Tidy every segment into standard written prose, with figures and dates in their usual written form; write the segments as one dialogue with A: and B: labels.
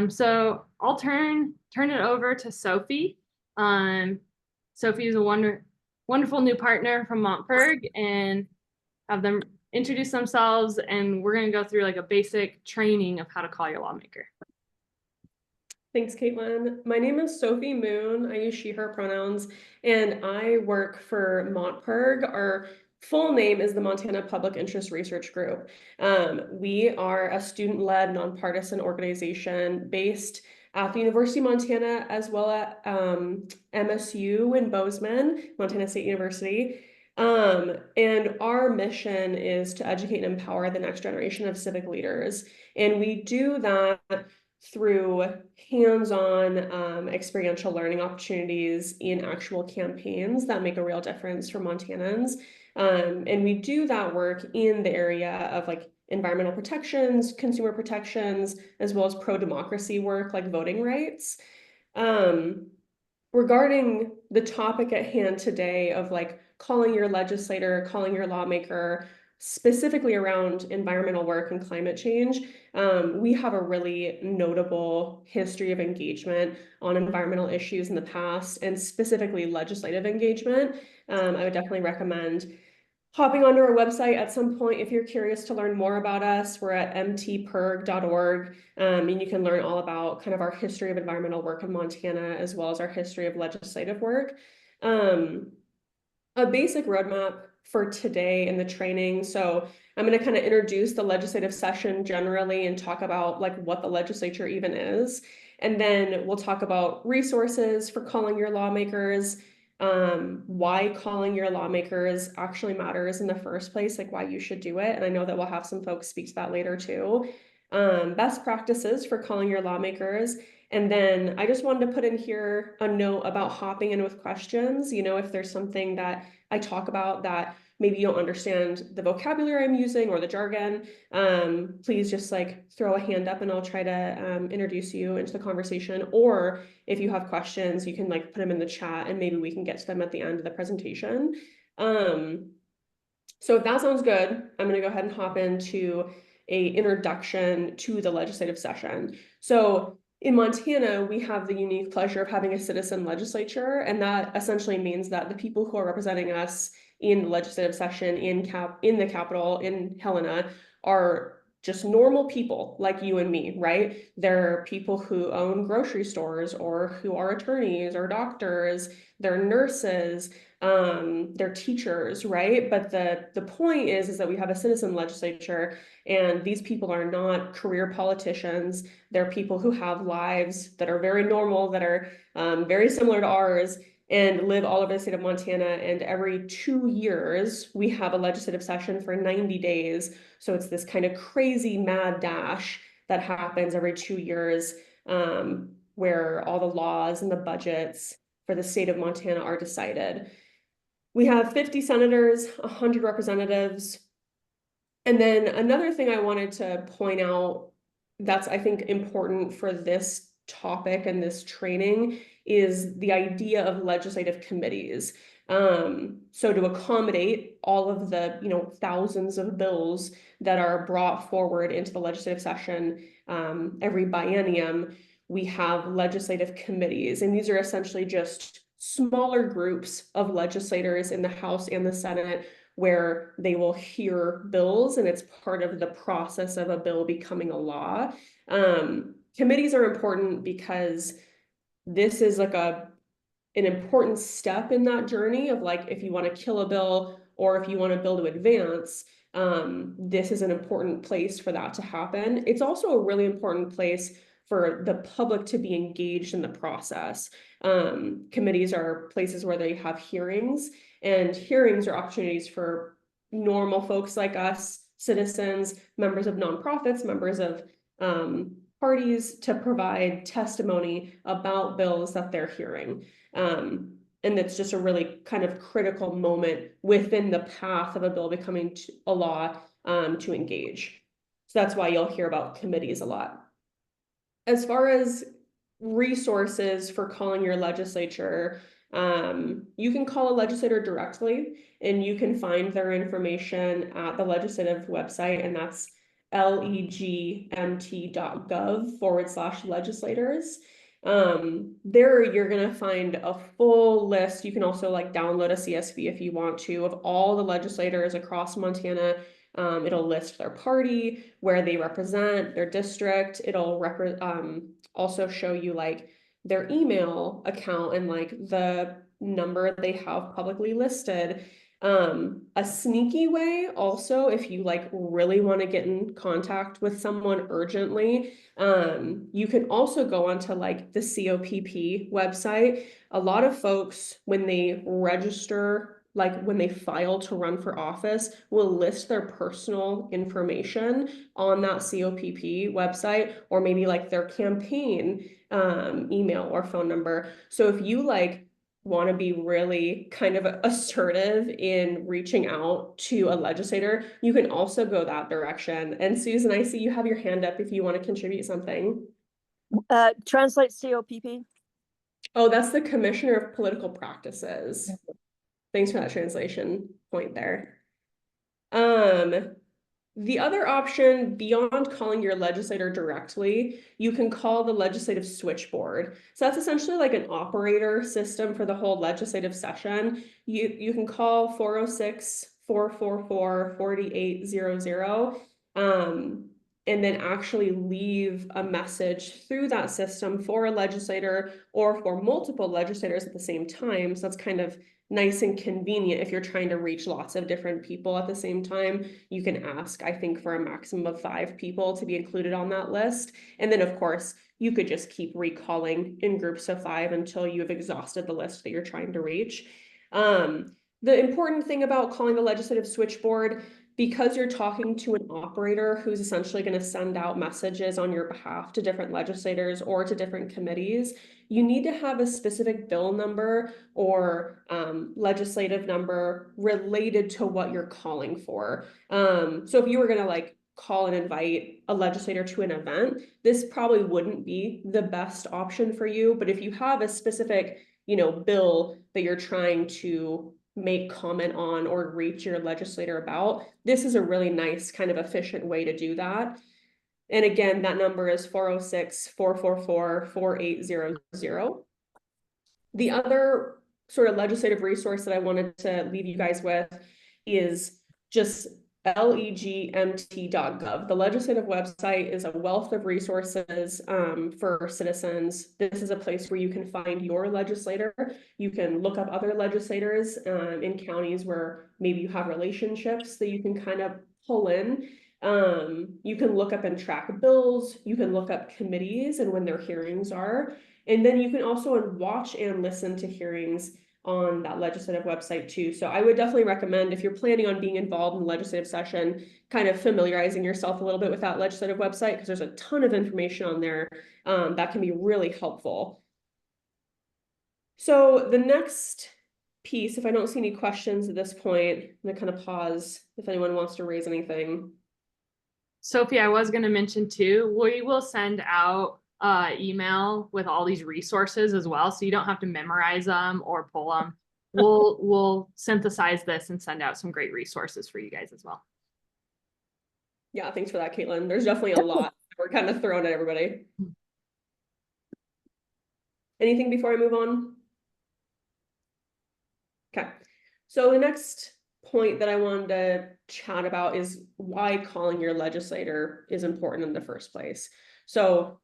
A: So I'll turn it over to Sophie. Sophie is a wonderful new partner from MontPIRG, and have them introduce themselves, and we're going to go through like a basic training of how to call your lawmaker.
B: Thanks, Caitlin. My name is Sophie Moon. I use she, her pronouns, and I work for MontPIRG. Our full name is the Montana Public Interest Research Group. We are a student-led, nonpartisan organization based at the University of Montana, as well at MSU in Bozeman, Montana State University. And our mission is to educate and empower the next generation of civic leaders. And we do that through hands-on experiential learning opportunities in actual campaigns that make a real difference for Montanans. And we do that work in the area of like environmental protections, consumer protections, as well as pro-democracy work like voting rights. Regarding the topic at hand today of like calling your legislator, calling your lawmaker, specifically around environmental work and climate change, we have a really notable history of engagement on environmental issues in the past, and specifically legislative engagement. I would definitely recommend hopping onto our website at some point if you're curious to learn more about us. We're at mtpirg.org, and you can learn all about kind of our history of environmental work in Montana, as well as our history of legislative work. A basic roadmap for today in the training. So I'm going to kind of introduce the legislative session generally and talk about like what the legislature even is. And then we'll talk about resources for calling your lawmakers, why calling your lawmakers actually matters in the first place, like why you should do it. And I know that we'll have some folks speak to that later too. Best practices for calling your lawmakers. And then I just wanted to put in here a note about hopping in with questions. You know, if there's something that I talk about that maybe you don't understand the vocabulary I'm using or the jargon, please just like throw a hand up and I'll try to introduce you into the conversation. Or if you have questions, you can like put them in the chat and maybe we can get to them at the end of the presentation. So if that sounds good, I'm going to go ahead and hop into a introduction to the legislative session. So in Montana, we have the unique pleasure of having a citizen legislature, and that essentially means that the people who are representing us in the legislative session in the Capitol in Helena are just normal people like you and me, right? They're people who own grocery stores or who are attorneys or doctors, they're nurses, they're teachers, right? But the point is that we have a citizen legislature, and these people are not career politicians. They're people who have lives that are very normal, that are very similar to ours, and live all over the state of Montana. And every 2 years, we have a legislative session for 90 days. So it's this kind of crazy mad dash that happens every 2 years, where all the laws and the budgets for the state of Montana are decided. We have 50 senators, 100 representatives. And then another thing I wanted to point out that's, I think, important for this topic and this training is the idea of legislative committees. So to accommodate all of the, thousands of bills that are brought forward into the legislative session every biennium, we have legislative committees. And these are essentially just smaller groups of legislators in the House and the Senate where they will hear bills, and it's part of the process of a bill becoming a law. Committees are important because this is like an important step in that journey of like, if you want to kill a bill or if you want a bill to advance, this is an important place for that to happen. It's also a really important place for the public to be engaged in the process. Committees are places where they have hearings, and hearings are opportunities for normal folks like us, citizens, members of nonprofits, members of parties, to provide testimony about bills that they're hearing. And it's just a really kind of critical moment within the path of a bill becoming a law to engage. So that's why you'll hear about committees a lot. As far as resources for calling your legislature, you can call a legislator directly, and you can find their information at the legislative website, and that's legmt.gov/legislators. There you're going to find a full list. You can also like download a CSV if you want to, of all the legislators across Montana. It'll list their party, where they represent, their district. It'll also show you like their email account and like the number they have publicly listed. A sneaky way also, if you like really want to get in contact with someone urgently, you can also go onto like the COPP website. A lot of folks, when they register, like when they file to run for office, will list their personal information on that COPP website, or maybe like their campaign email or phone number. So if you like want to be really kind of assertive in reaching out to a legislator, you can also go that direction. And Susan, I see you have your hand up if you want to contribute something.
C: Translate COPP.
B: Oh, that's the Commissioner of Political Practices. Thanks for that translation point there. The other option, beyond calling your legislator directly, you can call the legislative switchboard. So that's essentially like an operator system for the whole legislative session. You can call 406-444-4800, and then actually leave a message through that system for a legislator or for multiple legislators at the same time. So that's kind of nice and convenient if you're trying to reach lots of different people at the same time. You can ask, I think, for a maximum of 5 people to be included on that list. And then, of course, you could just keep recalling in groups of 5 until you have exhausted the list that you're trying to reach. The important thing about calling the legislative switchboard, because you're talking to an operator who's essentially going to send out messages on your behalf to different legislators or to different committees, you need to have a specific bill number or legislative number related to what you're calling for. So if you were going to like call and invite a legislator to an event, this probably wouldn't be the best option for you. But if you have a specific, bill that you're trying to make comment on or reach your legislator about, this is a really nice kind of efficient way to do that. And again, that number is 406-444-4800. The other sort of legislative resource that I wanted to leave you guys with is just legmt.gov. The legislative website is a wealth of resources for citizens. This is a place where you can find your legislator. You can look up other legislators in counties where maybe you have relationships that you can kind of pull in. You can look up and track bills. You can look up committees and when their hearings are. And then you can also watch and listen to hearings on that legislative website too. So I would definitely recommend, if you're planning on being involved in the legislative session, kind of familiarizing yourself a little bit with that legislative website, because there's a ton of information on there that can be really helpful. So the next piece, if I don't see any questions at this point, I'm gonna kind of pause if anyone wants to raise anything.
A: Sophie, I was going to mention too, we will send out email with all these resources as well, so you don't have to memorize them or pull them. We'll synthesize this and send out some great resources for you guys as well.
B: Yeah, thanks for that, Caitlin. There's definitely a lot we're kind of throwing at everybody. Anything before I move on? Okay, so the next point that I wanted to chat about is why calling your legislator is important in the first place. So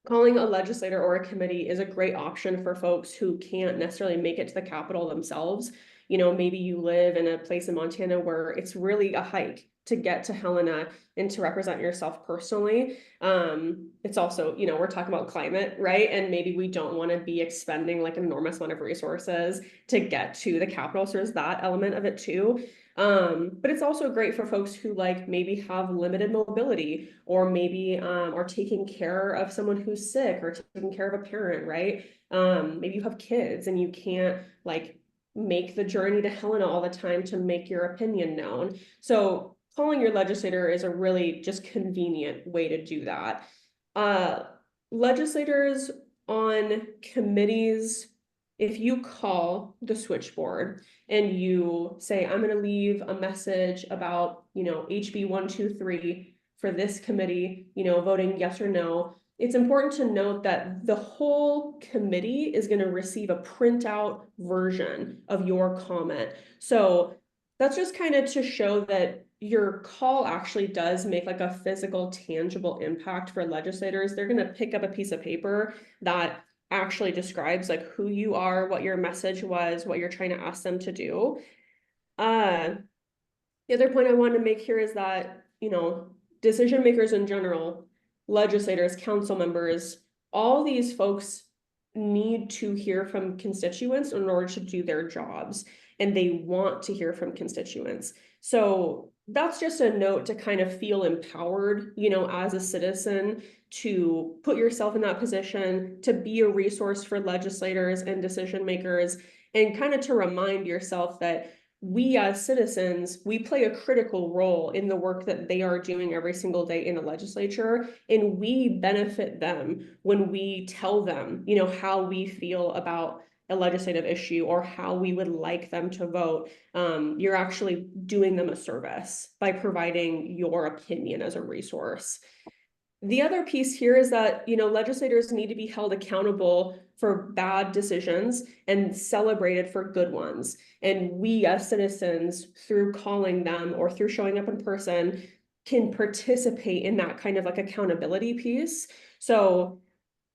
B: calling a legislator or a committee is a great option for folks who can't necessarily make it to the Capitol themselves. Maybe you live in a place in Montana where it's really a hike to get to Helena and to represent yourself personally. It's also, we're talking about climate, right? And maybe we don't want to be expending like an enormous amount of resources to get to the Capitol. So there's that element of it too. But it's also great for folks who like maybe have limited mobility, or maybe are taking care of someone who's sick, or taking care of a parent, right? Maybe you have kids and you can't like make the journey to Helena all the time to make your opinion known. So calling your legislator is a really just convenient way to do that. Legislators on committees, if you call the switchboard and you say, I'm going to leave a message about, HB 123 for this committee, you know, voting yes or no, it's important to note that the whole committee is going to receive a printout version of your comment. So that's just kind of to show that your call actually does make like a physical, tangible impact for legislators. They're going to pick up a piece of paper that actually describes like who you are, what your message was, what you're trying to ask them to do. The other point I wanted to make here is that, you know, decision makers in general, legislators, council members, all these folks need to hear from constituents in order to do their jobs, and they want to hear from constituents. So that's just a note to kind of feel empowered, you know, as a citizen, to put yourself in that position, to be a resource for legislators and decision makers, and kind of to remind yourself that we as citizens, we play a critical role in the work that they are doing every single day in the legislature, and we benefit them when we tell them, you know, how we feel about a legislative issue or how we would like them to vote. You're actually doing them a service by providing your opinion as a resource. The other piece here is that, you know, legislators need to be held accountable for bad decisions and celebrated for good ones. And we as citizens, through calling them or through showing up in person, can participate in that kind of like accountability piece. So,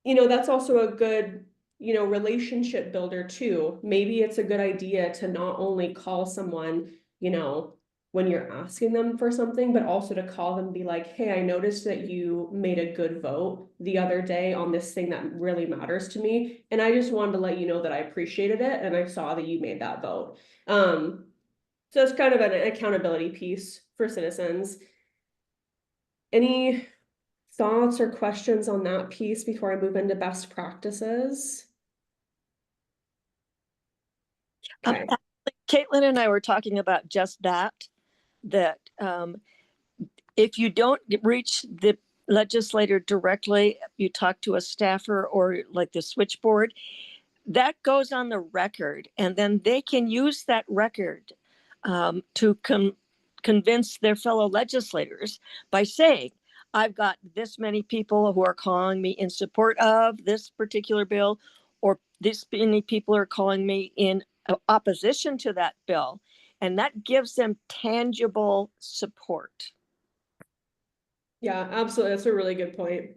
B: you know, that's also a good, you know, relationship builder too. Maybe it's a good idea to not only call someone, you know, when you're asking them for something, but also to call them and be like, hey, I noticed that you made a good vote the other day on this thing that really matters to me. And I just wanted to let you know that I appreciated it. And I saw that you made that vote. So it's kind of an accountability piece for citizens. Any thoughts or questions on that piece before I move into best practices? Okay.
C: Caitlin and I were talking about just that if you don't reach the legislator directly, you talk to a staffer or like the switchboard, that goes on the record, and then they can use that record to convince their fellow legislators by saying, I've got this many people who are calling me in support of this particular bill, or this many people are calling me in opposition to that bill. And that gives them tangible support.
B: Yeah, absolutely. That's a really good point.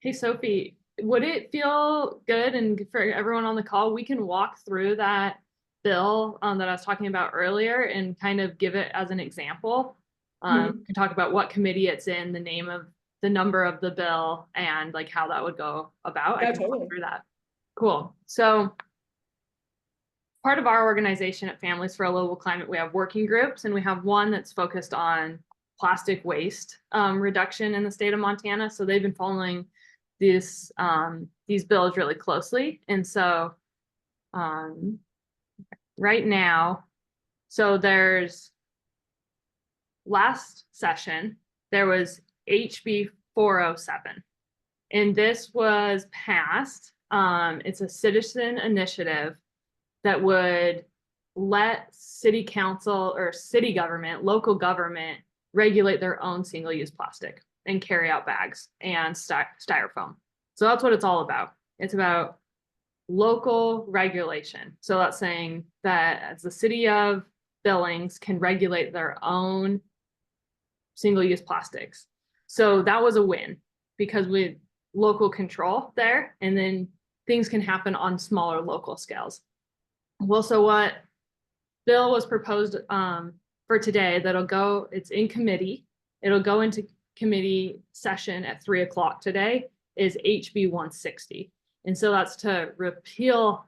A: Hey, Sophie, would it feel good, and for everyone on the call, we can walk through that bill that I was talking about earlier and kind of give it as an example? Can talk about what committee it's in, the name of the number of the bill, and like how that would go about.
B: Yeah,
A: I can
B: totally.
A: walk through that. Cool. So part of our organization at Families for a Livable Climate, we have working groups, and we have one that's focused on plastic waste reduction in the state of Montana. So they've been following these bills really closely. And so right now, so there's last session, there was HB 407, and this was passed. It's a citizen initiative that would let city council or city government, local government, regulate their own single-use plastic and carry out bags and styrofoam. So that's what it's all about. It's about local regulation. So that's saying that as the city of Billings can regulate their own single-use plastics. So that was a win because we had local control there, and then things can happen on smaller local scales. Well, so what bill was proposed for today that'll go, it's in committee, it'll go into committee session at 3 o'clock today, is HB 160. And so that's to repeal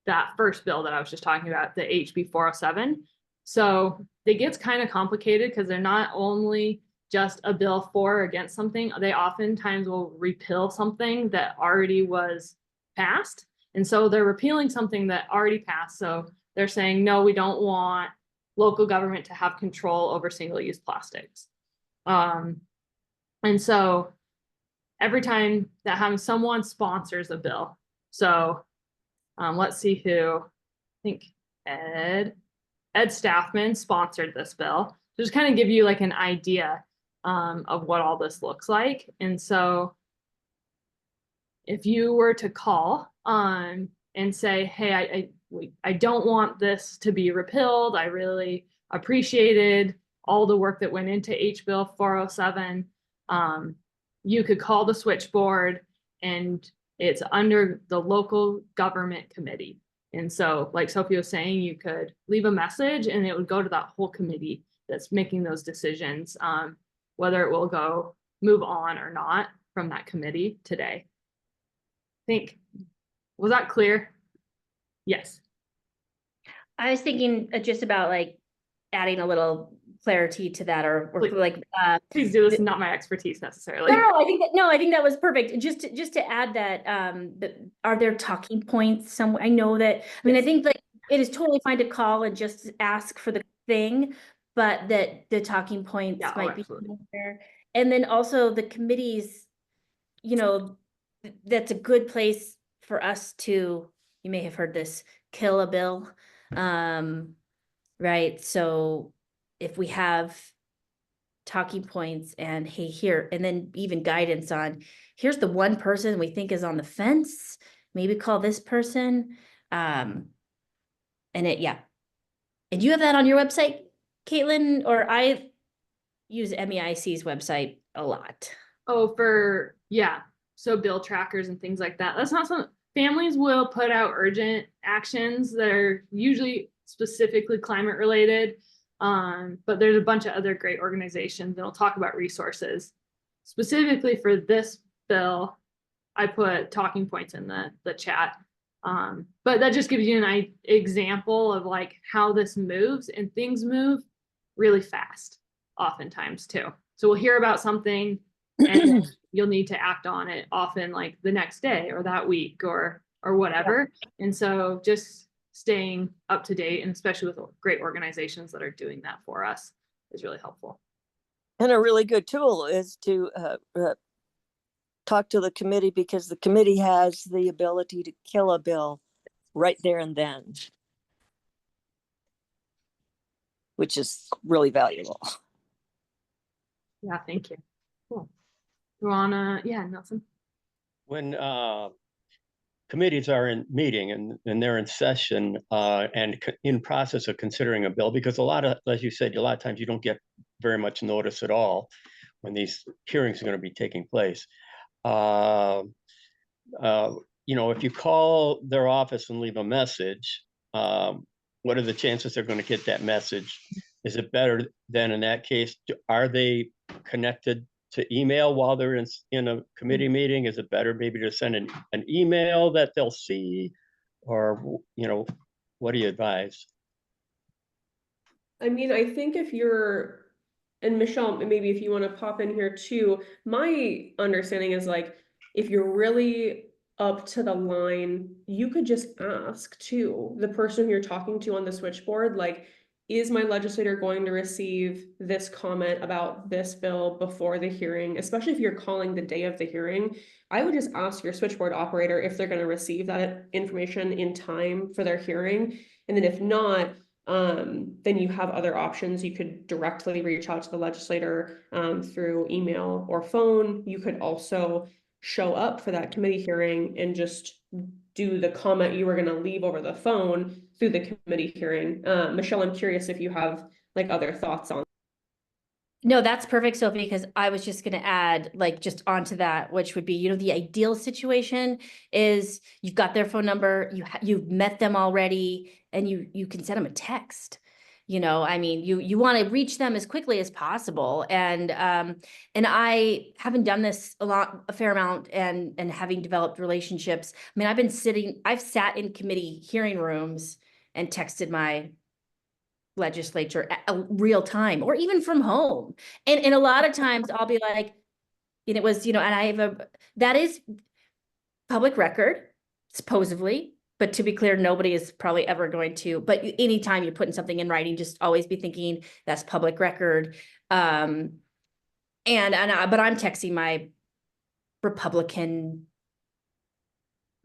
A: that first bill that I was just talking about, the HB 407. So it gets kind of complicated because they're not only just a bill for or against something, they oftentimes will repeal something that already was passed. And so they're repealing something that already passed. So they're saying, no, we don't want local government to have control over single-use plastics. And so every time that happens, someone sponsors a bill. So let's see who, I think Ed Staffman sponsored this bill. Just kind of give you like an idea. of what all this looks like. And so if you were to call and say, hey, I don't want this to be repealed. I really appreciated all the work that went into H Bill 407. You could call the switchboard, and it's under the local government committee. And so, like Sophie was saying, you could leave a message and it would go to that whole committee that's making those decisions, whether it will move on or not from that committee today. Was that clear? Yes.
D: I was thinking just about like adding a little clarity to that, or
A: Please.
D: like
A: Please do. This is not my expertise necessarily.
D: No, I think that was perfect. Just to add that, are there talking points somewhere? I know that, I mean, I think like it is totally fine to call and just ask for the thing, but that the talking points might be there. And then also the committees, you know, that's a good place for us to, you may have heard this, kill a bill. Right. So if we have talking points and hey, here, and then even guidance on, here's the one person we think is on the fence, maybe call this person. And yeah. And you have that on your website, Caitlin? Or I use MEIC's website a lot.
A: Oh, yeah. So bill trackers and things like that. That's not something families will put out urgent actions that are usually specifically climate related. But there's a bunch of other great organizations that'll talk about resources. Specifically for this bill, I put talking points in the chat. But that just gives you an example of like how this moves, and things move really fast oftentimes too. So we'll hear about something and you'll need to act on it often like the next day or that week or whatever. Yeah. And so just staying up to date, and especially with great organizations that are doing that for us, is really helpful.
C: And a really good tool is to talk to the committee, because the committee has the ability to kill a bill right there and then, which is really valuable.
A: Yeah, thank you. Cool. You wanna, yeah, Nelson?
E: When committees are in meeting and they're in session and in process of considering a bill, because a lot of, as you said, a lot of times you don't get very much notice at all when these hearings are going to be taking place. You know, if you call their office and leave a message, what are the chances they're going to get that message? Is it better than in that case? Are they connected to email while they're in a committee meeting? Is it better maybe to send an email that they'll see? Or, you know, what do you advise?
B: I mean, I think if you're, and Michelle, maybe if you want to pop in here too, my understanding is like, if you're really up to the line, you could just ask to the person you're talking to on the switchboard, like, is my legislator going to receive this comment about this bill before the hearing? Especially if you're calling the day of the hearing, I would just ask your switchboard operator if they're going to receive that information in time for their hearing. And then if not, then you have other options. You could directly reach out to the legislator through email or phone. You could also show up for that committee hearing and just do the comment you were going to leave over the phone through the committee hearing. Michelle, I'm curious if you have like other thoughts on.
D: No, that's perfect, Sophie, because I was just going to add like just onto that, which would be, you know, the ideal situation is you've got their phone number, you've met them already, and you can send them a text. You know, I mean, you want to reach them as quickly as possible. And I haven't done this a fair amount, and having developed relationships. I mean, I've sat in committee hearing rooms and texted my legislature at real time, or even from home. And a lot of times I'll be like, and it was, you know, and that is public record, supposedly. But to be clear, nobody is probably ever going to, but anytime you're putting something in writing, just always be thinking that's public record. But I'm texting my Republican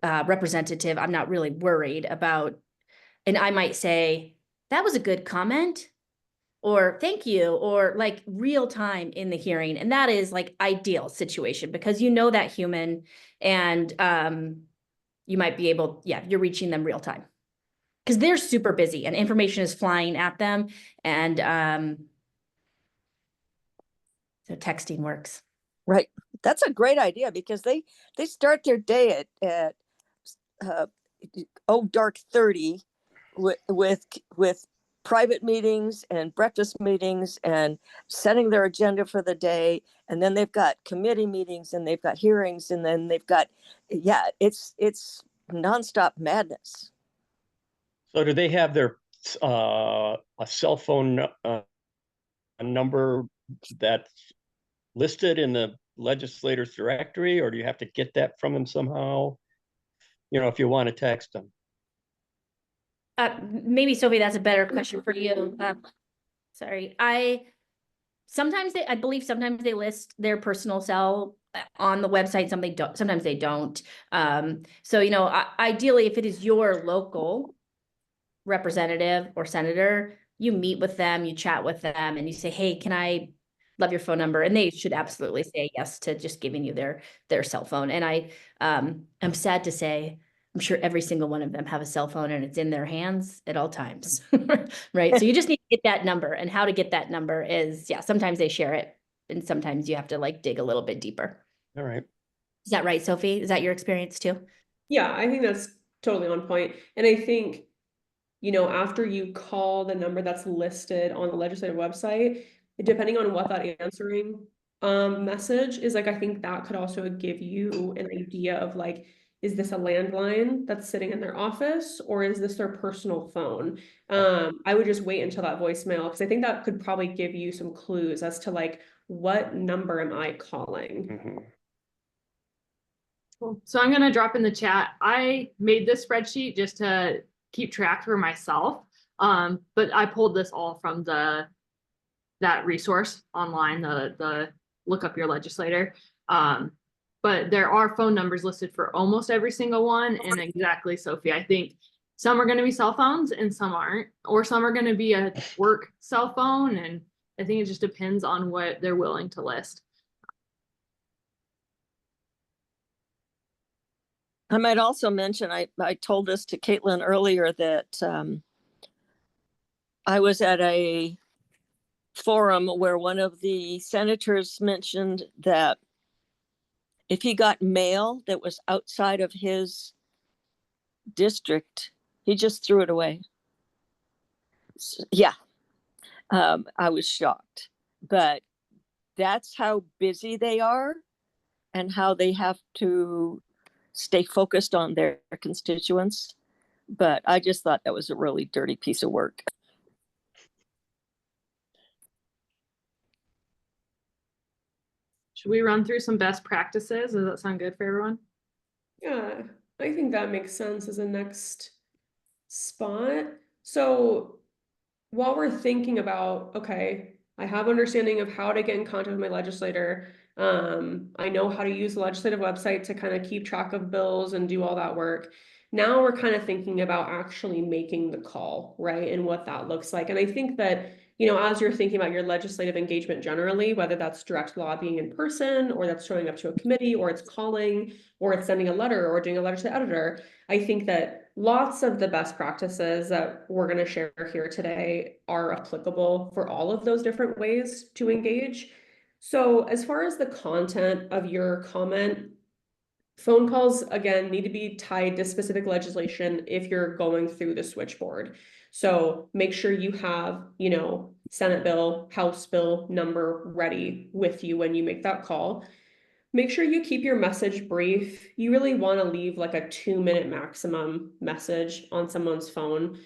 D: representative. I'm not really worried about, and I might say, that was a good comment, or thank you, or like real time in the hearing. And that is like ideal situation because you know that human and you might be able, yeah, you're reaching them real time. Because they're super busy and information is flying at them. And so texting works.
C: Right. That's a great idea because they start their day at dark 30 with private meetings and breakfast meetings and setting their agenda for the day. And then they've got committee meetings and they've got hearings and then they've got, yeah, it's nonstop madness.
E: So do they have their a cell phone a number that's listed in the legislators directory, or do you have to get that from them somehow? You know, if you want to text them.
D: Maybe Sophie, that's a better question for you. Sorry, I believe sometimes they list their personal cell on the website. Sometimes they don't. So, you know, ideally, if it is your local representative or senator, you meet with them, you chat with them, and you say, hey, can I love your phone number? And they should absolutely say yes to just giving you their cell phone. And I'm sad to say, I'm sure every single one of them have a cell phone and it's in their hands at all times, right? So you just need to get that number, and how to get that number is, yeah, sometimes they share it and sometimes you have to like dig a little bit deeper.
E: All right.
D: Is that right, Sophie? Is that your experience too?
B: Yeah, I think that's totally on point. And I think, you know, after you call the number that's listed on the legislative website, depending on what that answering message is, like, I think that could also give you an idea of like, is this a landline that's sitting in their office or is this their personal phone? I would just wait until that voicemail because I think that could probably give you some clues as to like, what number am I calling?
E: Mm-hmm.
A: Cool. So I'm going to drop in the chat. I made this spreadsheet just to keep track for myself. But I pulled this all from that resource online, the look up your legislator. But there are phone numbers listed for almost every single one. And exactly, Sophie, I think some are going to be cell phones and some aren't, or some are going to be a work cell phone. And I think it just depends on what they're willing to list.
C: I might also mention, I told this to Caitlin earlier, that I was at a forum where one of the senators mentioned that if he got mail that was outside of his district, he just threw it away. Yeah, I was shocked, but that's how busy they are and how they have to stay focused on their constituents. But I just thought that was a really dirty piece of work.
A: Should we run through some best practices? Does that sound good for everyone?
B: Yeah, I think that makes sense as a next spot. So while we're thinking about, okay, I have understanding of how to get in contact with my legislator. I know how to use the legislative website to kind of keep track of bills and do all that work. Now we're kind of thinking about actually making the call, right? And what that looks like. And I think that, you know, as you're thinking about your legislative engagement generally, whether that's direct lobbying in person, or that's showing up to a committee, or it's calling, or it's sending a letter, or doing a letter to the editor, I think that lots of the best practices that we're going to share here today are applicable for all of those different ways to engage. So as far as the content of your comment, phone calls, again, need to be tied to specific legislation if you're going through the switchboard. So make sure you have, you know, Senate bill, House bill number ready with you when you make that call. Make sure you keep your message brief. You really want to leave like a 2-minute maximum message on someone's phone.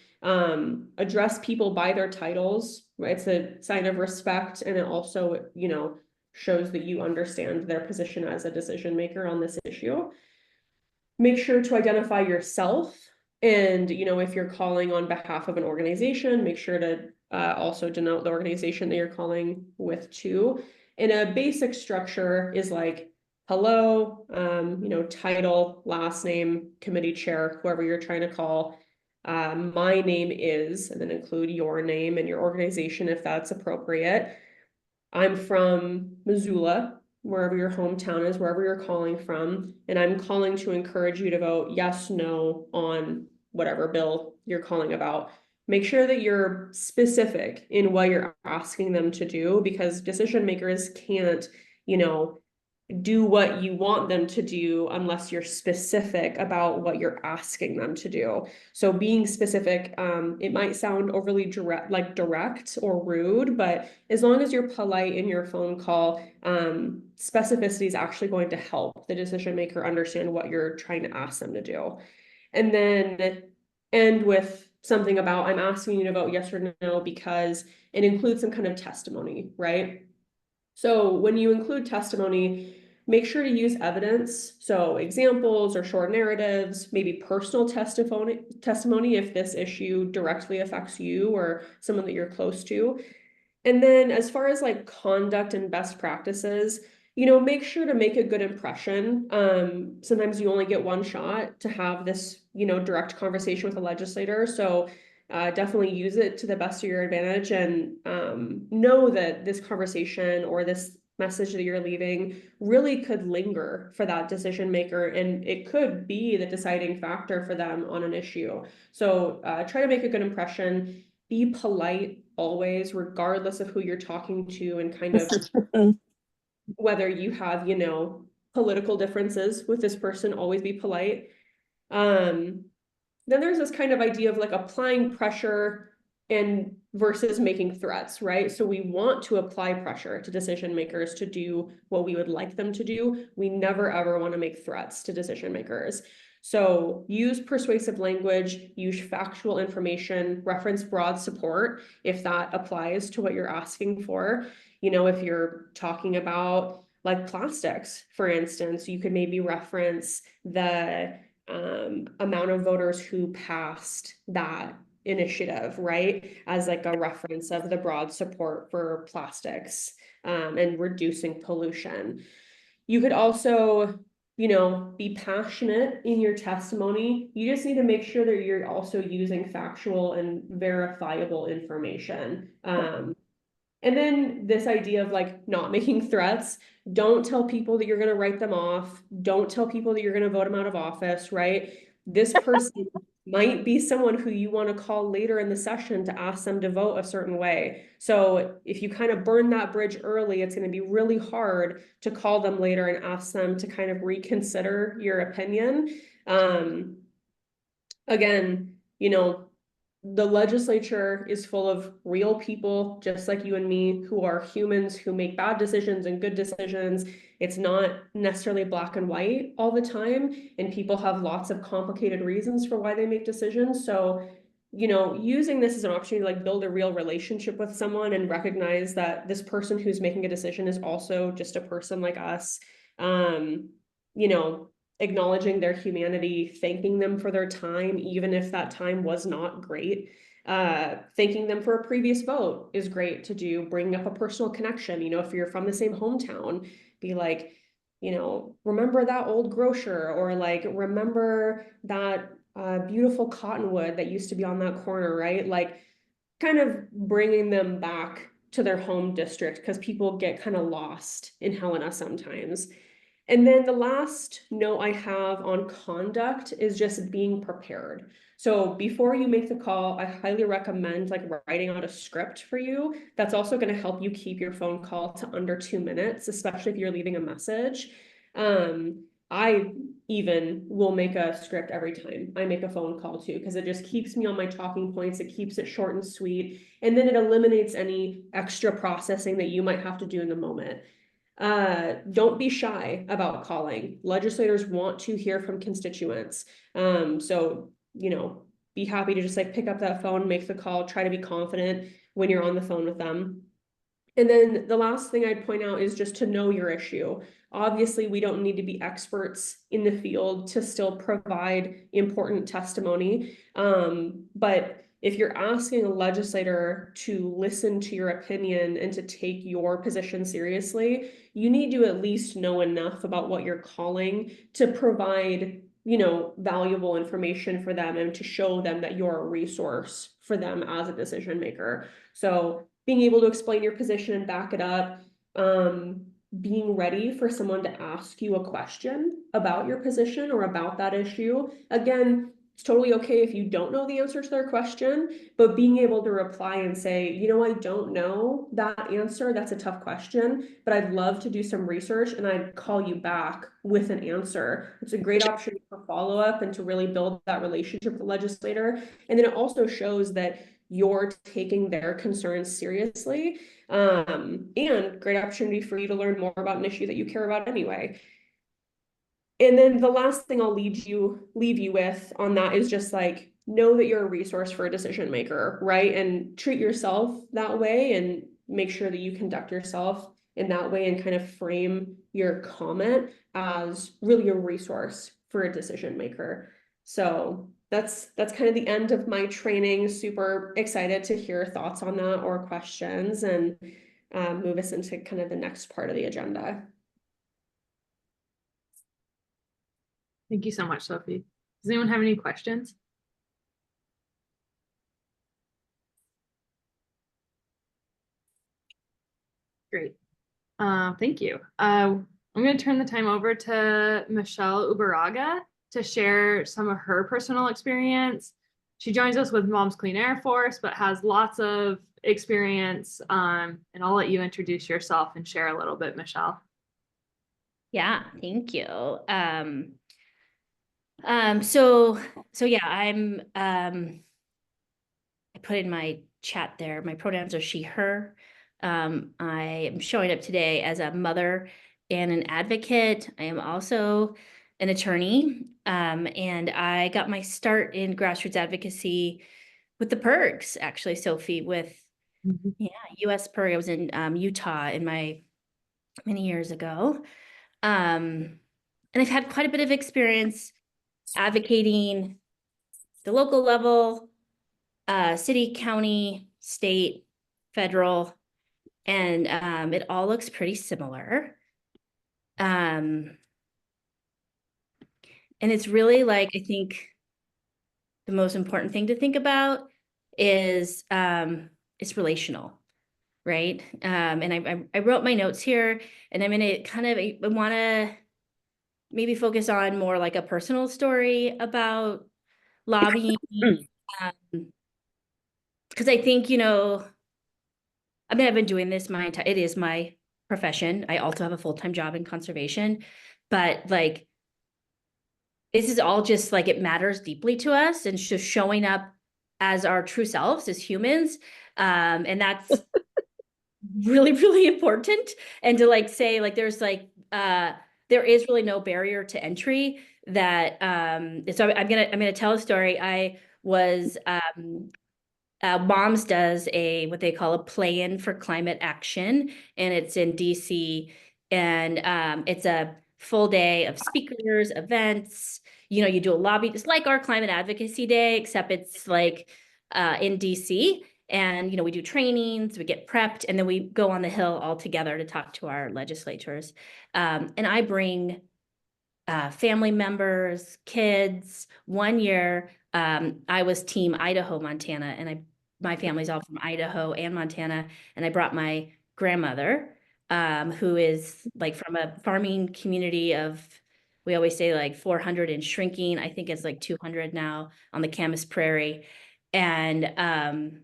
B: Address people by their titles, right? It's a sign of respect, and it also, you know, shows that you understand their position as a decision maker on this issue. Make sure to identify yourself. And, you know, if you're calling on behalf of an organization, make sure to also denote the organization that you're calling with too. And a basic structure is like, hello, you know, title, last name, committee chair, whoever you're trying to call, my name is, and then include your name and your organization if that's appropriate. I'm from Missoula, wherever your hometown is, wherever you're calling from, and I'm calling to encourage you to vote yes, no on whatever bill you're calling about. Make sure that you're specific in what you're asking them to do, because decision makers can't, do what you want them to do unless you're specific about what you're asking them to do. So being specific, it might sound overly direct or rude, but as long as you're polite in your phone call, specificity is actually going to help the decision maker understand what you're trying to ask them to do. And then end with something about, I'm asking you to vote yes or no because it includes some kind of testimony, right? So when you include testimony, make sure to use evidence. So examples or short narratives, maybe personal testimony if this issue directly affects you or someone that you're close to. And then as far as like conduct and best practices, make sure to make a good impression. Sometimes you only get one shot to have this, direct conversation with a legislator. So definitely use it to the best of your advantage, and know that this conversation or this message that you're leaving really could linger for that decision maker, and it could be the deciding factor for them on an issue. So try to make a good impression. Be polite always, regardless of who you're talking to, and kind of whether you have, political differences with this person, always be polite. Then there's this kind of idea of like applying pressure and versus making threats, right? So we want to apply pressure to decision makers to do what we would like them to do. We never ever want to make threats to decision makers. So use persuasive language, use factual information, reference broad support if that applies to what you're asking for. If you're talking about like plastics, for instance, you could maybe reference the amount of voters who passed that initiative, right? As like a reference of the broad support for plastics and reducing pollution. You could also, be passionate in your testimony. You just need to make sure that you're also using factual and verifiable information. And then this idea of like not making threats. Don't tell people that you're going to write them off. Don't tell people that you're going to vote them out of office, right? This person might be someone who you want to call later in the session to ask them to vote a certain way. So if you kind of burn that bridge early, it's going to be really hard to call them later and ask them to kind of reconsider your opinion. Again, the legislature is full of real people, just like you and me, who are humans, who make bad decisions and good decisions. It's not necessarily black and white all the time, and people have lots of complicated reasons for why they make decisions. So, using this as an opportunity to like build a real relationship with someone and recognize that this person who's making a decision is also just a person like us. Acknowledging their humanity, thanking them for their time, even if that time was not great. Thanking them for a previous vote is great to do. Bringing up a personal connection, if you're from the same hometown, be like, remember that old grocer, or like, remember that beautiful cottonwood that used to be on that corner, right? Like kind of bringing them back to their home district, because people get kind of lost in Helena sometimes. And then the last note I have on conduct is just being prepared. So before you make the call, I highly recommend like writing out a script for you. That's also going to help you keep your phone call to under 2 minutes, especially if you're leaving a message. I even will make a script every time I make a phone call too, because it just keeps me on my talking points. It keeps it short and sweet. And then it eliminates any extra processing that you might have to do in the moment. Don't be shy about calling. Legislators want to hear from constituents. So, be happy to just like pick up that phone, make the call, try to be confident when you're on the phone with them. And then the last thing I'd point out is just to know your issue. Obviously, we don't need to be experts in the field to still provide important testimony. But if you're asking a legislator to listen to your opinion and to take your position seriously, you need to at least know enough about what you're calling to provide valuable information for them and to show them that you're a resource for them as a decision maker. So being able to explain your position and back it up, being ready for someone to ask you a question about your position or about that issue. Again, it's totally okay if you don't know the answer to their question, but being able to reply and say, I don't know that answer. That's a tough question, but I'd love to do some research and I'd call you back with an answer. It's a great opportunity for follow-up and to really build that relationship with the legislator. And then it also shows that you're taking their concerns seriously. And great opportunity for you to learn more about an issue that you care about anyway. And then the last thing I'll leave you with on that is just like, know that you're a resource for a decision maker, right? And treat yourself that way and make sure that you conduct yourself in that way and kind of frame your comment as really a resource for a decision maker. So that's kind of the end of my training. Super excited to hear thoughts on that or questions and move us into kind of the next part of the agenda.
A: Thank you so much, Sophie. Does anyone have any questions? Great. Thank you. I'm going to turn the time over to Michelle Uberaga to share some of her personal experience. She joins us with Mom's Clean Air Force, but has lots of experience. And I'll let you introduce yourself and share a little bit, Michelle.
D: Yeah, thank you. So yeah, I put in my chat there, my pronouns are she, her. I am showing up today as a mother and an advocate. I am also an attorney, and I got my start in grassroots advocacy with the PIRGs, actually, Sophie, with US PIRG. I was in Utah many years ago. And I've had quite a bit of experience advocating the local level, city, county, state, federal, and it all looks pretty similar. And it's really like, I think the most important thing to think about is it's relational, right? And I wrote my notes here, and I'm gonna I want to maybe focus on more like a personal story about lobbying, because I think, I've been doing this it is my profession. I also have a full-time job in conservation, but like, this is all just like, it matters deeply to us and just showing up as our true selves as humans. And that's really, really important. And to like say, like, there is really no barrier to entry that, so I'm gonna tell a story. I was, Moms does what they call a play-in for climate action, and it's in DC, and it's a full day of speakers, events. You do a lobby. It's like our Climate Advocacy Day, except it's like in DC. And we do trainings, we get prepped, and then we go on the Hill all together to talk to our legislators. And I bring family members, kids. One year, I was Team Idaho, Montana, and my family's all from Idaho and Montana, and I brought my grandmother, who is like from a farming community of, we always say like 400 and shrinking. I think it's like 200 now on the Camas Prairie. And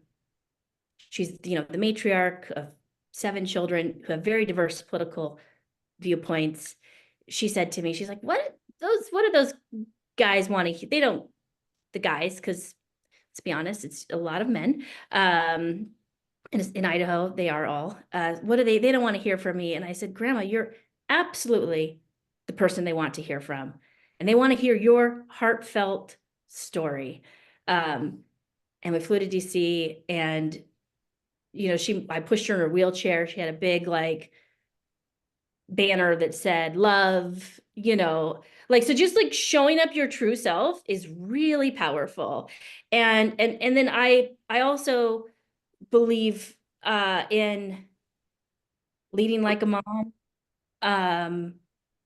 D: she's, the matriarch of 7 children who have very diverse political viewpoints. She said to me, she's like, what do those guys want to hear? They don't, the guys, because let's be honest, it's a lot of men. And in Idaho, they are all, what do they don't want to hear from me. And I said, Grandma, you're absolutely the person they want to hear from. And they want to hear your heartfelt story. And we flew to DC, and, I pushed her in her wheelchair. She had a big, like, banner that said love, so just like showing up your true self is really powerful. And then I also believe in leading like a mom.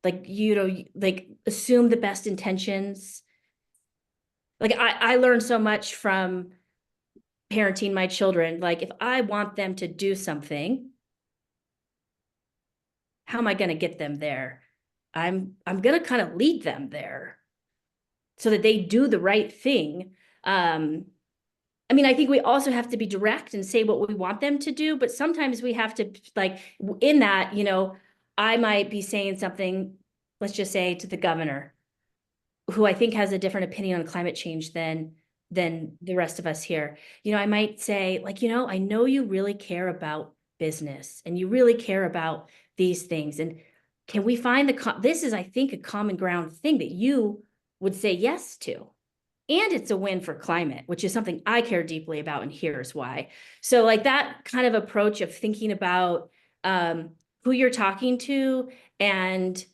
D: like, like assume the best intentions. Like I learned so much from parenting my children. Like if I want them to do something, how am I going to get them there? I'm going to kind of lead them there so that they do the right thing. I mean, I think we also have to be direct and say what we want them to do, but sometimes we have to, like, in that, I might be saying something, let's just say to the governor, who I think has a different opinion on climate change than the rest of us here. I might say, like, I know you really care about business and you really care about these things. And can we find this is, I think, a common ground thing that you would say yes to. And it's a win for climate, which is something I care deeply about, and here's why. So like that kind of approach of thinking about who you're talking to and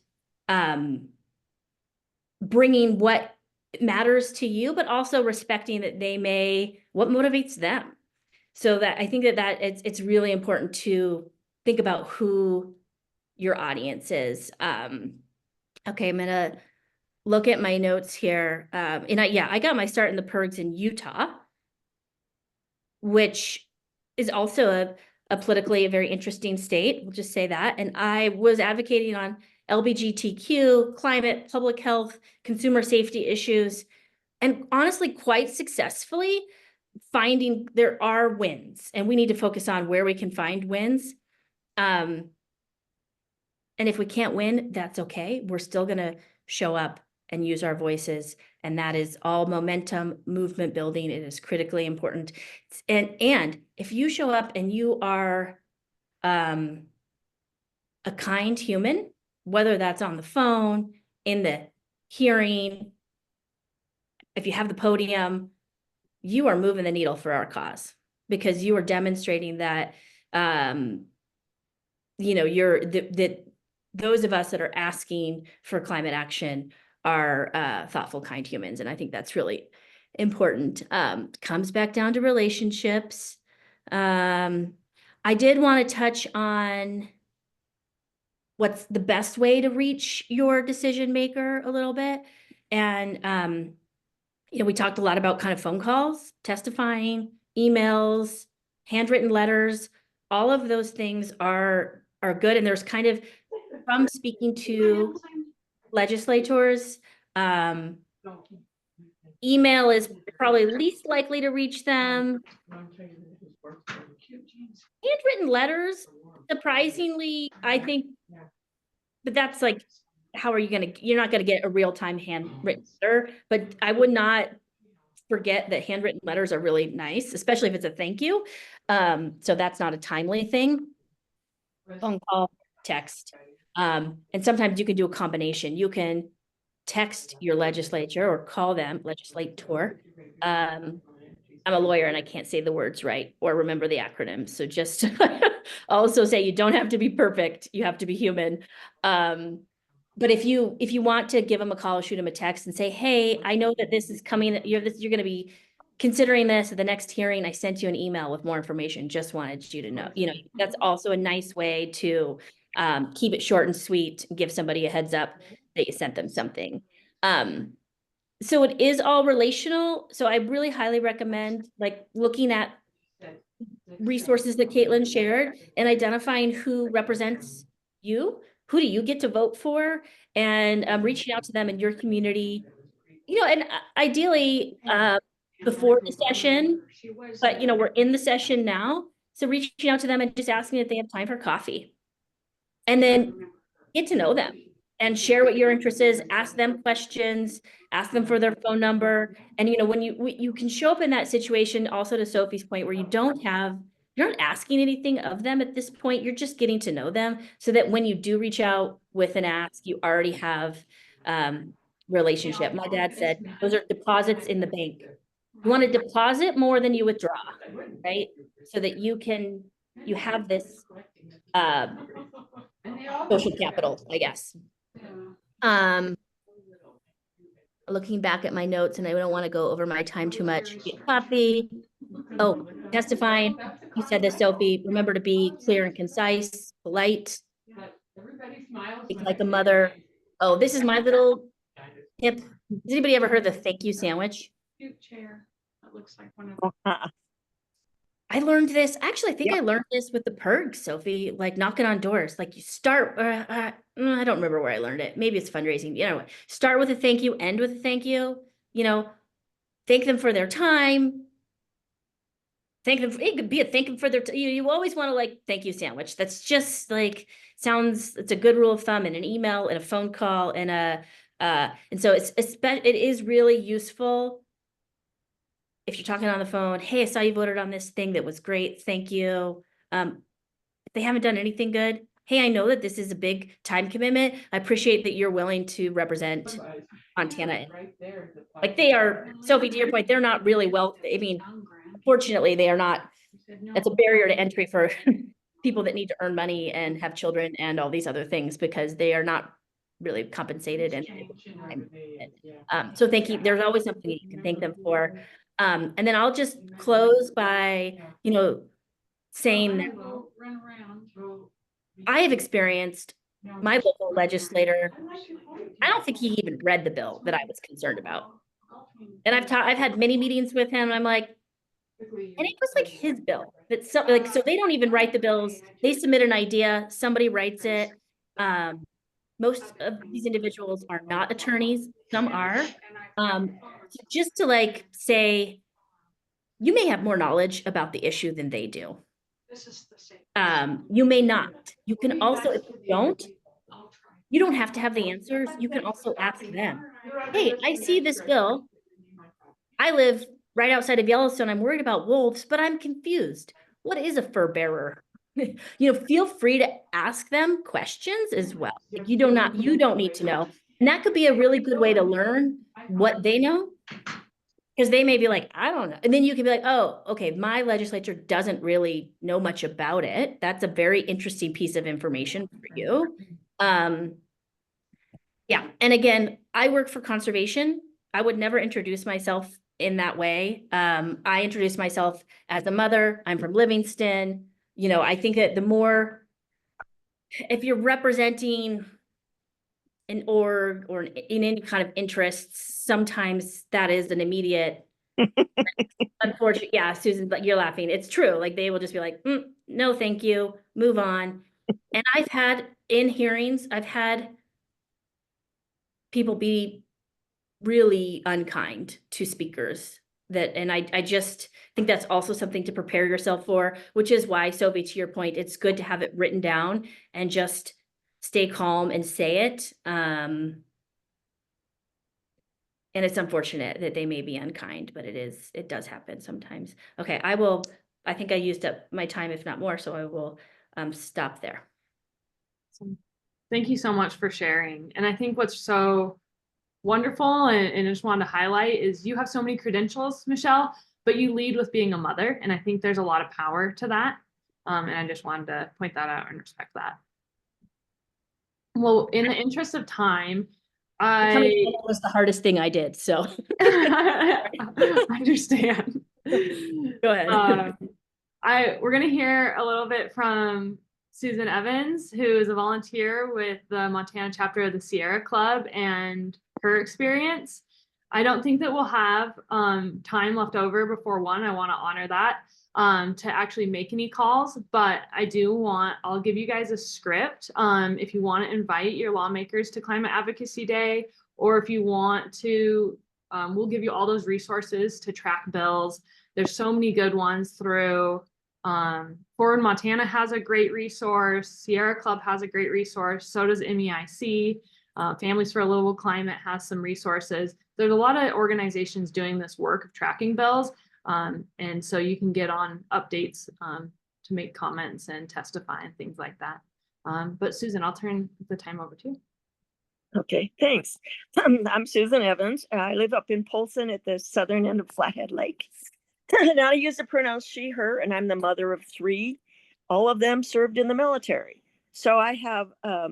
D: bringing what matters to you, but also respecting that what motivates them. So that I think that it's really important to think about who your audience is. Okay, I'm gonna look at my notes here. And I got my start in the PIRGs in Utah, which is also a politically very interesting state. We'll just say that. And I was advocating on LGBTQ, climate, public health, consumer safety issues, and honestly, quite successfully finding there are wins, and we need to focus on where we can find wins. And if we can't win, that's okay. We're still going to show up and use our voices. And that is all momentum, movement building. It is critically important. And if you show up and you are a kind human, whether that's on the phone, in the hearing, if you have the podium, you are moving the needle for our cause, because you are demonstrating that, those of us that are asking for climate action are thoughtful, kind humans. And I think that's really important. Comes back down to relationships. I did want to touch on what's the best way to reach your decision maker a little bit. And, we talked a lot about kind of phone calls, testifying, emails, handwritten letters. All of those things are good. And there's kind of, from speaking to legislators, email is probably least likely to reach them. Handwritten letters, surprisingly, I think, but that's like, how are you you're not going to get a real-time handwritten letter, but I would not forget that handwritten letters are really nice, especially if it's a thank you. So that's not a timely thing. Phone call, text. And sometimes you can do a combination. You can text your legislature or call them, legislator. I'm a lawyer and I can't say the words right or remember the acronyms. So just also say you don't have to be perfect. You have to be human. But if you want to give them a call, shoot them a text and say, hey, I know that this is coming. You're going to be considering this at the next hearing. I sent you an email with more information. Just wanted you to know, that's also a nice way to keep it short and sweet, give somebody a heads up that you sent them something. So it is all relational. So I really highly recommend like looking at resources that Caitlin shared and identifying who represents you. Who do you get to vote for? And reaching out to them in your community, and ideally before the session, but we're in the session now. So reaching out to them and just asking if they have time for coffee. And then get to know them and share what your interest is, ask them questions, ask them for their phone number. And, when you can show up in that situation, also to Sophie's point, where you're not asking anything of them at this point, you're just getting to know them so that when you do reach out with an ask, you already have relationship. My dad said, those are deposits in the bank. You want to deposit more than you withdraw, right? So that you have this social capital, I guess. Looking back at my notes, and I don't want to go over my time too much. Get coffee. Oh, testifying. You said this, Sophie. Remember to be clear and concise, polite. Speak like a mother. Oh, this is my little tip. Has anybody ever heard of the thank you sandwich?
A: Cute chair. That looks like one of
D: I learned this, actually, I think
C: Yep.
D: I learned this with the PIRG, Sophie, like knocking on doors, like you start, I don't remember where I learned it. Maybe it's fundraising, start with a thank you, end with a thank you, thank them for their time. Thank them, it could be a thank them for their, you always want to like, thank you sandwich. That's just like, it's a good rule of thumb in an email and a phone call and and so it is really useful. If you're talking on the phone, hey, I saw you voted on this thing that was great, thank you. If they haven't done anything good, hey, I know that this is a big time commitment. I appreciate that you're willing to represent Montana. Like they are, Sophie, to your point, they're not really fortunately, they are not, that's a barrier to entry for people that need to earn money and have children and all these other things because they are not really compensated. And so thank you. There's always something you can thank them for. And then I'll just close by, saying that I have experienced my local legislator. I don't think he even read the bill that I was concerned about. And I've had many meetings with him. I'm like, and it was like his bill that so they don't even write the bills. They submit an idea, somebody writes it. Most of these individuals are not attorneys, some are. So just to like say, you may have more knowledge about the issue than they do. You may not. You can also, if you don't have to have the answers. You can also ask them, hey, I see this bill. I live right outside of Yellowstone. I'm worried about wolves, but I'm confused. What is a fur bearer? Feel free to ask them questions as well. Like you don't need to know. And that could be a really good way to learn what they know. Because they may be like, I don't know. And then you can be like, oh, okay, my legislature doesn't really know much about it. That's a very interesting piece of information for you. Yeah. And again, I work for conservation. I would never introduce myself in that way. I introduce myself as a mother. I'm from Livingston. I think that the more, if you're representing an org or in any kind of interests, sometimes that is an immediate, unfortunate. Yeah, Susan, but you're laughing. It's true. Like they will just be like, no, thank you, move on. And I've had in hearings, I've had people be really unkind to speakers and I just think that's also something to prepare yourself for, which is why, Sophie, to your point, it's good to have it written down and just stay calm and say it. And it's unfortunate that they may be unkind, but it does happen sometimes. Okay, I think I used up my time, if not more, so I will stop there.
A: Thank you so much for sharing. And I think what's so wonderful and I just wanted to highlight is you have so many credentials, Michelle, but you lead with being a mother. And I think there's a lot of power to that. And I just wanted to point that out and respect that. Well, in the interest of time,
D: That was the hardest thing I did, so.
A: I understand.
D: Go ahead.
A: We're going to hear a little bit from Susan Evans, who is a volunteer with the Montana chapter of the Sierra Club, and her experience. I don't think that we'll have time left over before 1. I want to honor that to actually make any calls, but I'll give you guys a script if you want to invite your lawmakers to Climate Advocacy Day, or if you want to, we'll give you all those resources to track bills. There's so many good ones through Forward Montana has a great resource. Sierra Club has a great resource. So does MEIC. Families for a Livable Climate has some resources. There's a lot of organizations doing this work of tracking bills. And so you can get on updates to make comments and testify and things like that. But Susan, I'll turn the time over to you.
C: Okay, thanks. I'm Susan Evans. I live up in Polson at the southern end of Flathead Lake. And I use the pronoun she, her, and I'm the mother of 3. All of them served in the military. So I have a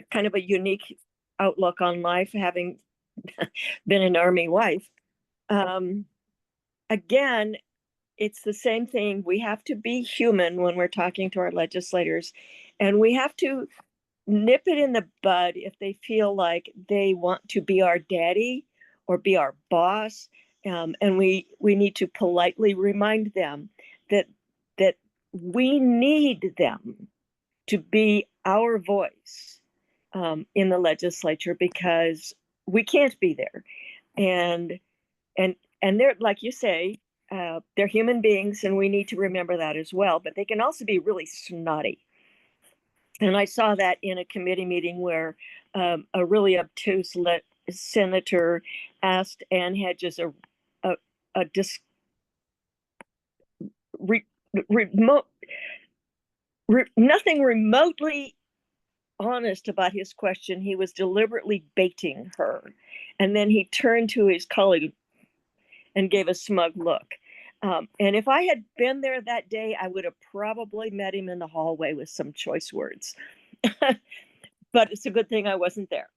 C: kind of a unique outlook on life, having been an Army wife. Again, it's the same thing. We have to be human when we're talking to our legislators, and we have to nip it in the bud if they feel like they want to be our daddy or be our boss. And we need to politely remind them that we need them to be our voice in the legislature, because we can't be there. And they're, like you say, they're human beings, and we need to remember that as well. But they can also be really snotty. And I saw that in a committee meeting where a really obtuse senator asked Ann Hedges nothing remotely honest about his question. He was deliberately baiting her. And then he turned to his colleague and gave a smug look. And if I had been there that day, I would have probably met him in the hallway with some choice words. But it's a good thing I wasn't there.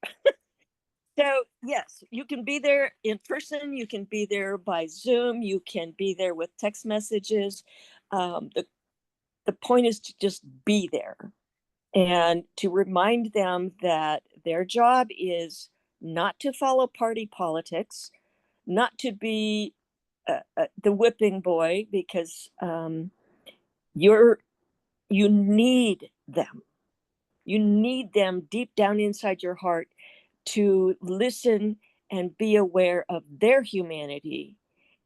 C: So yes, you can be there in person, you can be there by Zoom, you can be there with text messages. The point is to just be there and to remind them that their job is not to follow party politics, not to be the whipping boy, because you need them. You need them deep down inside your heart to listen and be aware of their humanity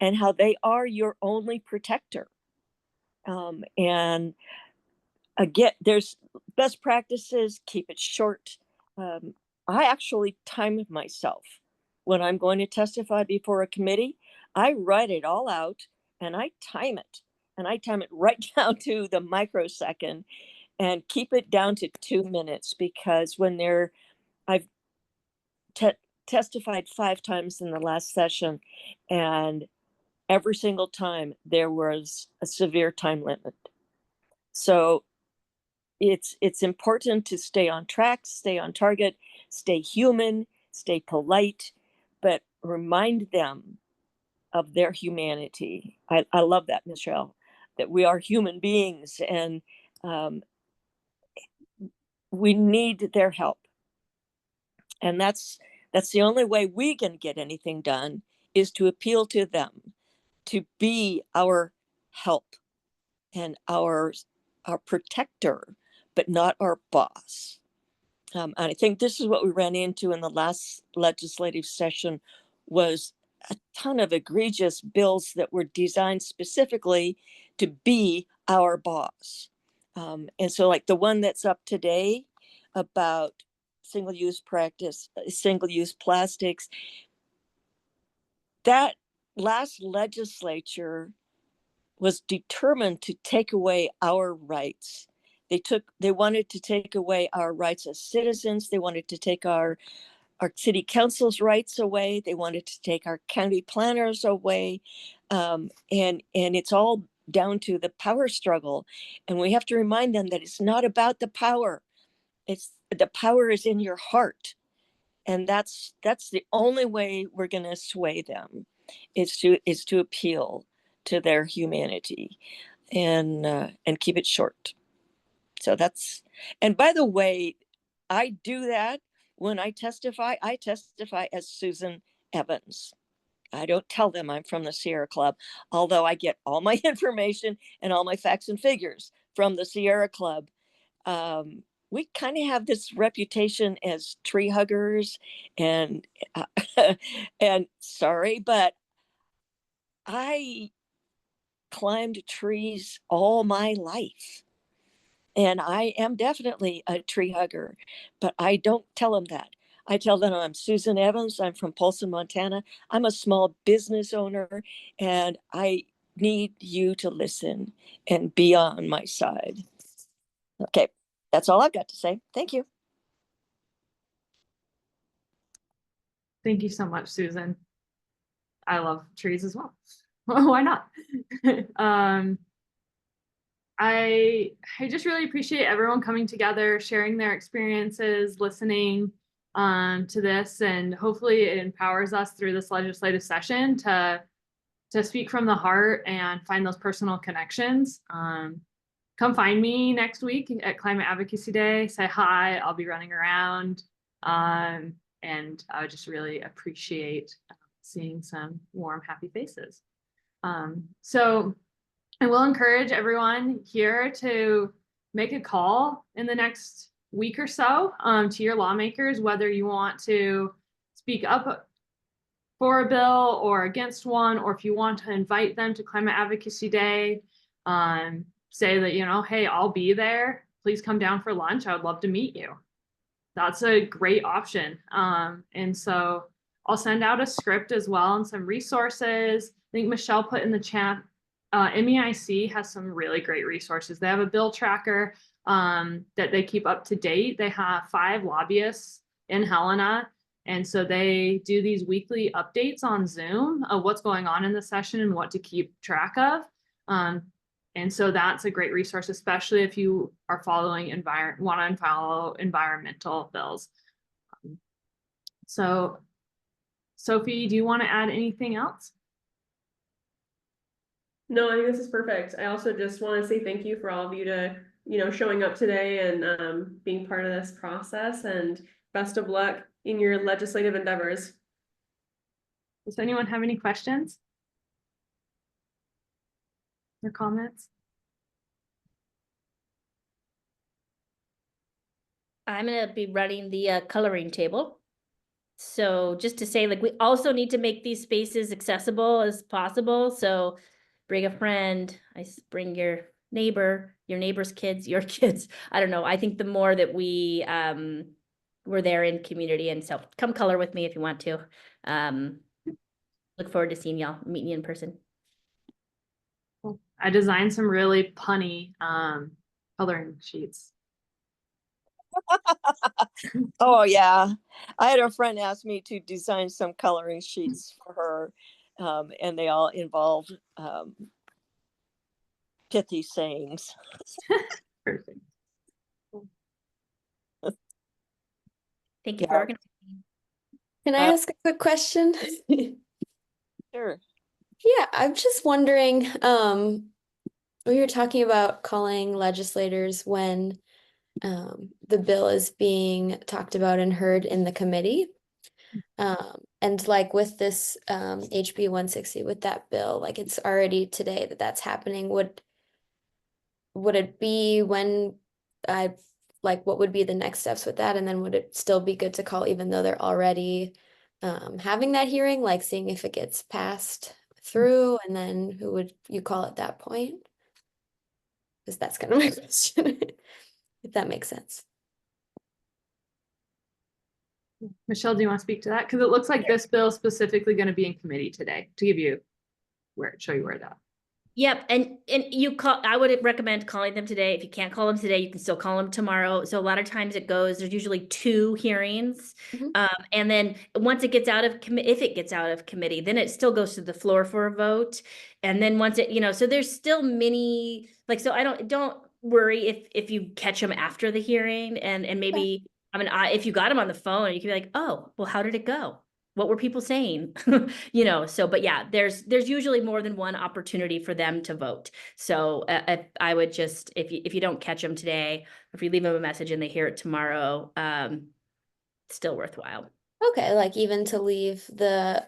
C: and how they are your only protector. And again, there's best practices, keep it short. I actually time myself when I'm going to testify before a committee. I write it all out and I time it. And I time it right down to the microsecond and keep it down to 2 minutes, because when I've testified 5 times in the last session, and every single time there was a severe time limit. So it's important to stay on track, stay on target, stay human, stay polite, but remind them of their humanity. I love that, Michelle, that we are human beings, and we need their help. And that's the only way we can get anything done, is to appeal to them to be our help and our protector, but not our boss. And I think this is what we ran into in the last legislative session, was a ton of egregious bills that were designed specifically to be our boss. And so like the one that's up today about single-use plastics, that last legislature was determined to take away our rights. They wanted to take away our rights as citizens. They wanted to take our city council's rights away. They wanted to take our county planners away. And it's all down to the power struggle. And we have to remind them that it's not about the power. The power is in your heart. And that's the only way we're going to sway them, is to appeal to their humanity and keep it short. So and by the way, I do that when I testify as Susan Evans. I don't tell them I'm from the Sierra Club, although I get all my information and all my facts and figures from the Sierra Club. We kind of have this reputation as tree huggers, and and sorry, but I climbed trees all my life. And I am definitely a tree hugger, but I don't tell them that. I tell them I'm Susan Evans. I'm from Polson, Montana. I'm a small business owner, and I need you to listen and be on my side. Okay, that's all I've got to say. Thank you.
A: Thank you so much, Susan. I love trees as well. Why not? I just really appreciate everyone coming together, sharing their experiences, listening to this, and hopefully it empowers us through this legislative session to speak from the heart and find those personal connections. come find me next week at Climate Advocacy Day. Say hi. I'll be running around. And I would just really appreciate seeing some warm, happy faces. So I will encourage everyone here to make a call in the next week or so to your lawmakers, whether you want to speak up for a bill or against one, or if you want to invite them to Climate Advocacy Day, say that, you know, hey, I'll be there. Please come down for lunch. I would love to meet you. That's a great option. And so I'll send out a script as well and some resources. I think Michelle put in the chat, MEIC has some really great resources. They have a bill tracker that they keep up to date. They have 5 lobbyists in Helena. And so they do these weekly updates on Zoom of what's going on in the session and what to keep track of. And so that's a great resource, especially if you are following want to follow environmental bills. So, Sophie, do you want to add anything else?
B: No, I think this is perfect. I also just want to say thank you for all of you to, showing up today and being part of this process, and best of luck in your legislative endeavors.
A: Does anyone have any questions or comments?
D: I'm gonna be running the coloring table. So just to say, like, we also need to make these spaces accessible as possible. So bring a friend, bring your neighbor's kids, your kids. I don't know. I think the more that we're there in community, and so come color with me if you want to. Look forward to seeing y'all, meeting you in person.
A: I designed some really punny coloring sheets.
C: Oh yeah, I had a friend ask me to design some coloring sheets for her, and they all involved pithy sayings.
A: Perfect.
D: Thank you
C: Yeah.
D: for organizing.
F: Can I ask a quick question?
C: Sure.
F: Yeah, I'm just wondering, we were talking about calling legislators when the bill is being talked about and heard in the committee. And like with this HB 160, with that bill, like it's already today that's happening. Would it be when what would be the next steps with that? And then would it still be good to call even though they're already having that hearing, like seeing if it gets passed through, and then who would you call at that point? Because that's kind of my question, if that makes sense.
A: Michelle, do you want to speak to that? Because it looks like this bill is specifically going to be in committee today to give you show you where that.
D: Yep, and you call. I would recommend calling them today. If you can't call them today, you can still call them tomorrow. So a lot of times there's usually 2 hearings, and then once it gets out of if it gets out of committee, then it still goes to the floor for a vote, and then once it, so there's still many so I don't worry if you catch them after the hearing, and maybe if you got them on the phone, you can be like, oh, well, how did it go? What were people saying? But yeah, there's usually more than one opportunity for them to vote. So I would just, if you don't catch them today, if you leave them a message and they hear it tomorrow, still worthwhile.
F: Okay, like even to leave the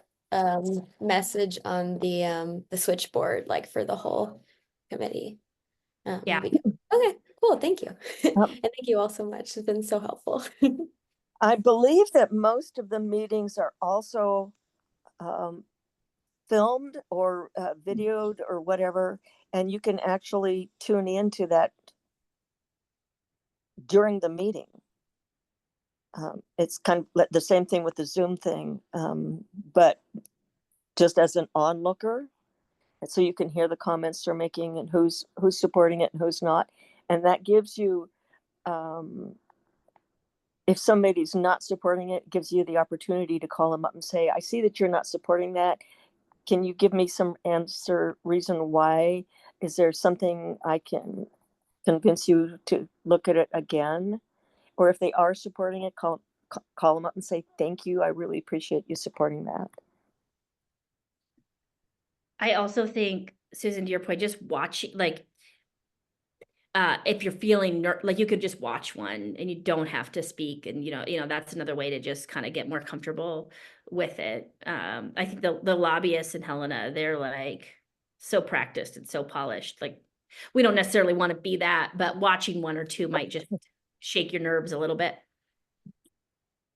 F: message on the switchboard, like for the whole committee.
D: Yeah.
F: Okay, cool, thank you.
C: Yep.
F: And thank you all so much. It's been so helpful.
C: I believe that most of the meetings are also filmed or videoed or whatever, and you can actually tune into that during the meeting. It's kind of the same thing with the Zoom thing, but just as an onlooker, and so you can hear the comments they're making and who's supporting it and who's not, and that gives you. If somebody's not supporting it, gives you the opportunity to call them up and say, I see that you're not supporting that. Can you give me some reason why? Is there something I can convince you to look at it again? Or if they are supporting it, call them up and say, thank you. I really appreciate you supporting that.
D: I also think, Susan, to your point, just watching, if you're feeling like you could just watch one and you don't have to speak, and that's another way to just kind of get more comfortable with it. I think the lobbyists in Helena, they're like so practiced and so polished. Like, we don't necessarily want to be that, but watching one or two might just shake your nerves a little bit.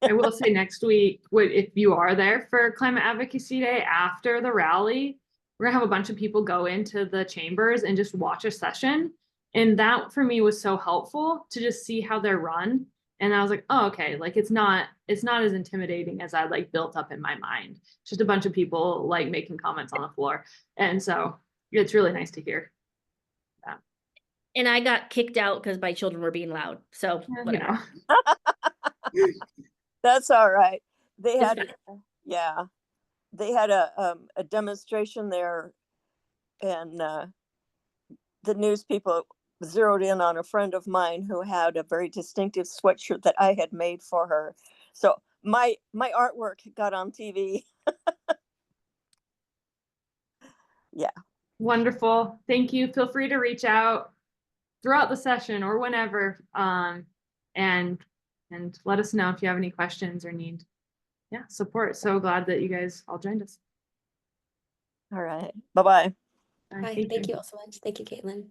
A: I will say next week, if you are there for Climate Advocacy Day after the rally, we're gonna have a bunch of people go into the chambers and just watch a session. And that for me was so helpful to just see how they're run. And I was like, oh, okay, like it's not as intimidating as I like built up in my mind. Just a bunch of people like making comments on the floor. And so it's really nice to hear.
D: And I got kicked out because my children were being loud. So whatever.
C: That's all right. They
D: It's
C: had,
D: fine.
C: yeah, they had a demonstration there, and the news people zeroed in on a friend of mine who had a very distinctive sweatshirt that I had made for her. So my artwork got on TV. Yeah.
A: Wonderful. Thank you. Feel free to reach out throughout the session or whenever, and let us know if you have any questions or need support. So glad that you guys all joined us.
C: All right. Bye-bye.
F: Bye. Thank you all so much. Thank you, Caitlin.